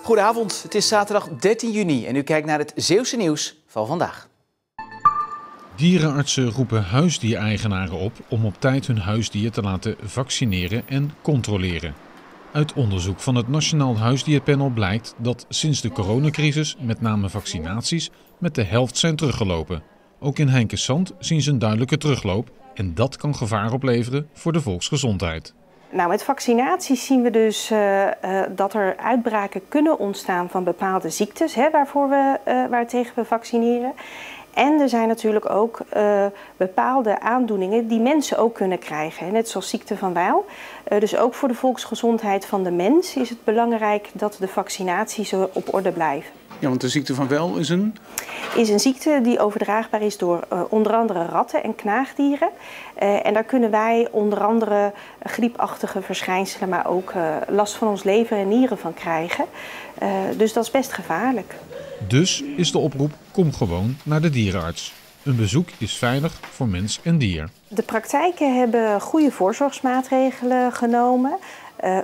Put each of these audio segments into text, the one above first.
Goedenavond, het is zaterdag 13 juni en u kijkt naar het Zeeuwse nieuws van vandaag. Dierenartsen roepen huisdiereigenaren op om op tijd hun huisdier te laten vaccineren en controleren. Uit onderzoek van het Nationaal Huisdierpanel blijkt dat sinds de coronacrisis met name vaccinaties met de helft zijn teruggelopen. Ook in Heinkensand zien ze een duidelijke terugloop en dat kan gevaar opleveren voor de volksgezondheid. Nou, met vaccinaties zien we dus dat er uitbraken kunnen ontstaan van bepaalde ziektes waartegen we vaccineren. En er zijn natuurlijk ook bepaalde aandoeningen die mensen ook kunnen krijgen, net zoals ziekte van Weil. Dus ook voor de volksgezondheid van de mens is het belangrijk dat de vaccinaties op orde blijven. Ja, want de ziekte van Weil is een ziekte die overdraagbaar is door onder andere ratten en knaagdieren. En daar kunnen wij onder andere griepachtige verschijnselen, maar ook last van ons lever en nieren van krijgen. Dus dat is best gevaarlijk. Dus is de oproep: kom gewoon naar de dierenarts. Een bezoek is veilig voor mens en dier. De praktijken hebben goede voorzorgsmaatregelen genomen.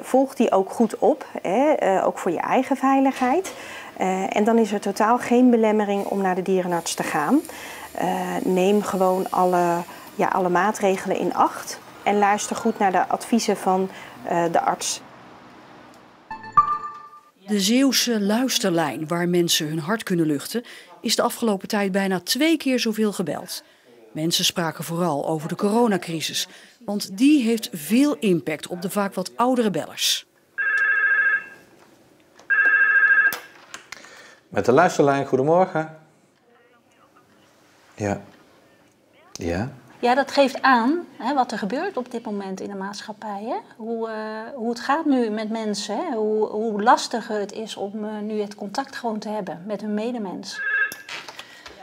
Volg die ook goed op, ook voor je eigen veiligheid. En dan is er totaal geen belemmering om naar de dierenarts te gaan. Neem gewoon alle maatregelen in acht en luister goed naar de adviezen van de arts. De Zeeuwse luisterlijn, waar mensen hun hart kunnen luchten, is de afgelopen tijd bijna 2 keer zoveel gebeld. Mensen spraken vooral over de coronacrisis, want die heeft veel impact op de vaak wat oudere bellers. Met de luisterlijn, goedemorgen. Ja. Ja. Ja, dat geeft aan wat er gebeurt op dit moment in de maatschappij. Hè? Hoe het gaat nu met mensen. Hè? Hoe lastig het is om nu het contact gewoon te hebben met hun medemens.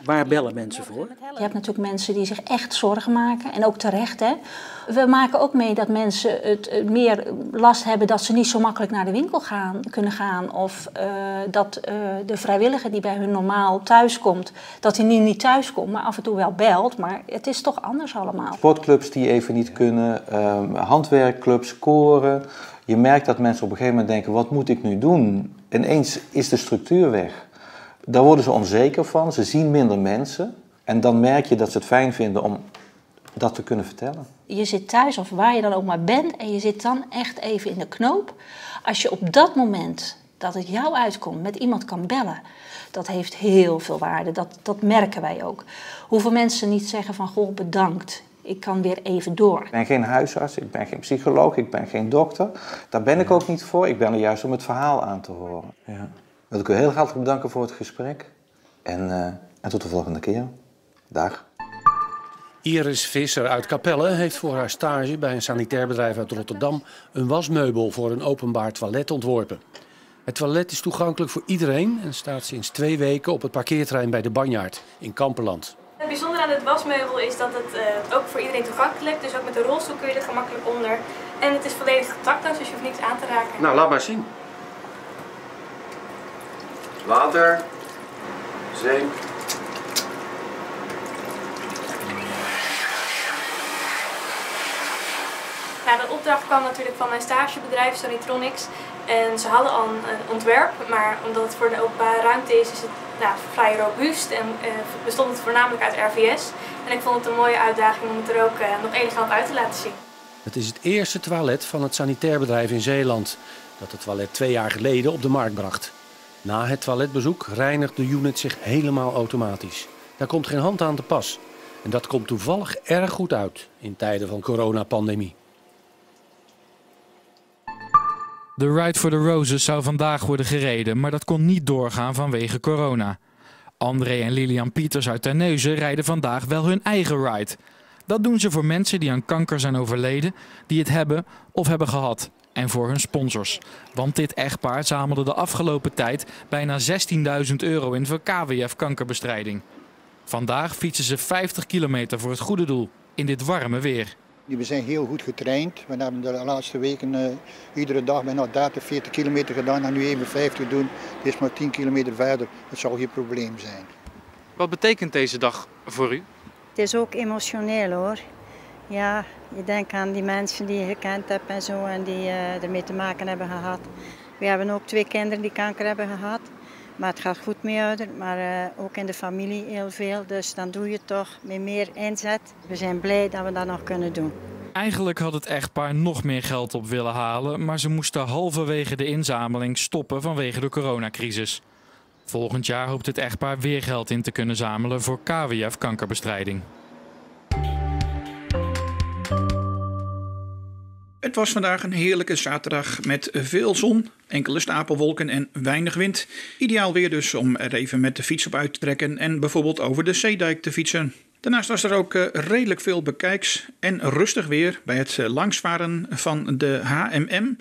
Waar bellen mensen voor? Je hebt natuurlijk mensen die zich echt zorgen maken. En ook terecht. Hè? We maken ook mee dat mensen het meer last hebben dat ze niet zo makkelijk naar de winkel kunnen gaan. Of dat de vrijwilliger die bij hun normaal thuis komt, dat hij niet thuis komt, maar af en toe wel belt. Maar het is toch anders allemaal. Sportclubs die even niet kunnen, handwerkclubs, koren. Je merkt dat mensen op een gegeven moment denken, wat moet ik nu doen? Ineens is de structuur weg. Daar worden ze onzeker van, ze zien minder mensen. En dan merk je dat ze het fijn vinden om dat te kunnen vertellen. Je zit thuis of waar je dan ook maar bent en je zit dan echt even in de knoop. Als je op dat moment dat het jou uitkomt met iemand kan bellen, dat heeft heel veel waarde. Dat merken wij ook. Hoeveel mensen niet zeggen van, goh, bedankt, ik kan weer even door. Ik ben geen huisarts, ik ben geen psycholoog, ik ben geen dokter. Daar ben ik ook niet voor. Ik ben er juist om het verhaal aan te horen. Ja. Wil ik u heel hartelijk bedanken voor het gesprek. En tot de volgende keer. Dag. Iris Visser uit Capelle heeft voor haar stage bij een sanitair bedrijf uit Rotterdam een wasmeubel voor een openbaar toilet ontworpen. Het toilet is toegankelijk voor iedereen en staat sinds 2 weken op het parkeerterrein bij de Banjaard in Kamperland. Het bijzondere aan het wasmeubel is dat het ook voor iedereen toegankelijk is. Dus ook met de rolstoel kun je er gemakkelijk onder. En het is volledig contactloos, dus je hoeft niks aan te raken. Nou, laat maar zien. Water, zeep. Nou, de opdracht kwam natuurlijk van mijn stagebedrijf Sanitronics. En ze hadden al een ontwerp, maar omdat het voor de openbare ruimte is het vrij robuust en bestond het voornamelijk uit RVS. En ik vond het een mooie uitdaging om het er ook nog elegant uit te laten zien. Het is het eerste toilet van het sanitair bedrijf in Zeeland, dat het toilet 2 jaar geleden op de markt bracht. Na het toiletbezoek reinigt de unit zich helemaal automatisch. Daar komt geen hand aan te pas. En dat komt toevallig erg goed uit in tijden van coronapandemie. De Ride for the Roses zou vandaag worden gereden, maar dat kon niet doorgaan vanwege corona. André en Lilian Pieters uit Terneuzen rijden vandaag wel hun eigen ride. Dat doen ze voor mensen die aan kanker zijn overleden, die het hebben of hebben gehad. En voor hun sponsors. Want dit echtpaar zamelde de afgelopen tijd bijna €16.000 in voor KWF-kankerbestrijding. Vandaag fietsen ze 50 kilometer voor het goede doel, in dit warme weer. We zijn heel goed getraind. We hebben de laatste weken iedere dag bijna 30, 40 kilometer gedaan. En nu even 50 doen. Het is maar 10 kilometer verder. Het zal geen probleem zijn. Wat betekent deze dag voor u? Het is ook emotioneel hoor. Ja, je denkt aan die mensen die je gekend hebt en zo en die ermee te maken hebben gehad. We hebben ook 2 kinderen die kanker hebben gehad. Maar het gaat goed mee uit, maar ook in de familie heel veel. Dus dan doe je het toch met meer inzet. We zijn blij dat we dat nog kunnen doen. Eigenlijk had het echtpaar nog meer geld op willen halen, maar ze moesten halverwege de inzameling stoppen vanwege de coronacrisis. Volgend jaar hoopt het echtpaar weer geld in te kunnen zamelen voor KWF-kankerbestrijding. Het was vandaag een heerlijke zaterdag met veel zon, enkele stapelwolken en weinig wind. Ideaal weer dus om er even met de fiets op uit te trekken en bijvoorbeeld over de Zeedijk te fietsen. Daarnaast was er ook redelijk veel bekijks en rustig weer bij het langsvaren van de HMM,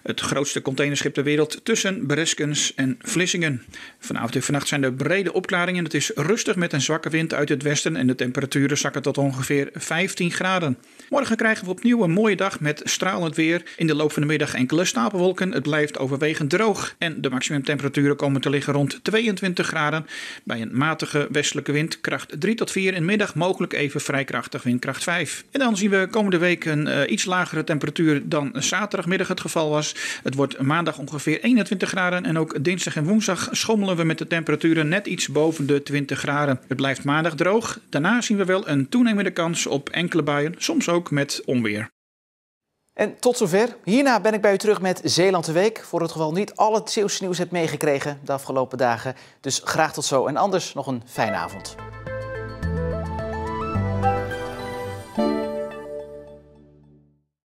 het grootste containerschip ter wereld tussen Breskens en Vlissingen. Vanavond en vannacht zijn er brede opklaringen. Het is rustig met een zwakke wind uit het westen en de temperaturen zakken tot ongeveer 15 graden. Morgen krijgen we opnieuw een mooie dag met stralend weer. In de loop van de middag enkele stapelwolken. Het blijft overwegend droog en de maximumtemperaturen komen te liggen rond 22 graden. Bij een matige westelijke wind kracht 3 tot 4 in middag mogelijk even vrij krachtig windkracht 5. En dan zien we komende week een iets lagere temperatuur dan zaterdagmiddag het geval was. Het wordt maandag ongeveer 21 graden en ook dinsdag en woensdag schommelen we met de temperaturen net iets boven de 20 graden. Het blijft maandag droog. Daarna zien we wel een toenemende kans op enkele buien, soms ook met onweer. En tot zover. Hierna ben ik bij u terug met Zeeland de Week. Voor het geval niet al het Zeeuwse nieuws hebt meegekregen de afgelopen dagen. Dus graag tot zo en anders nog een fijne avond.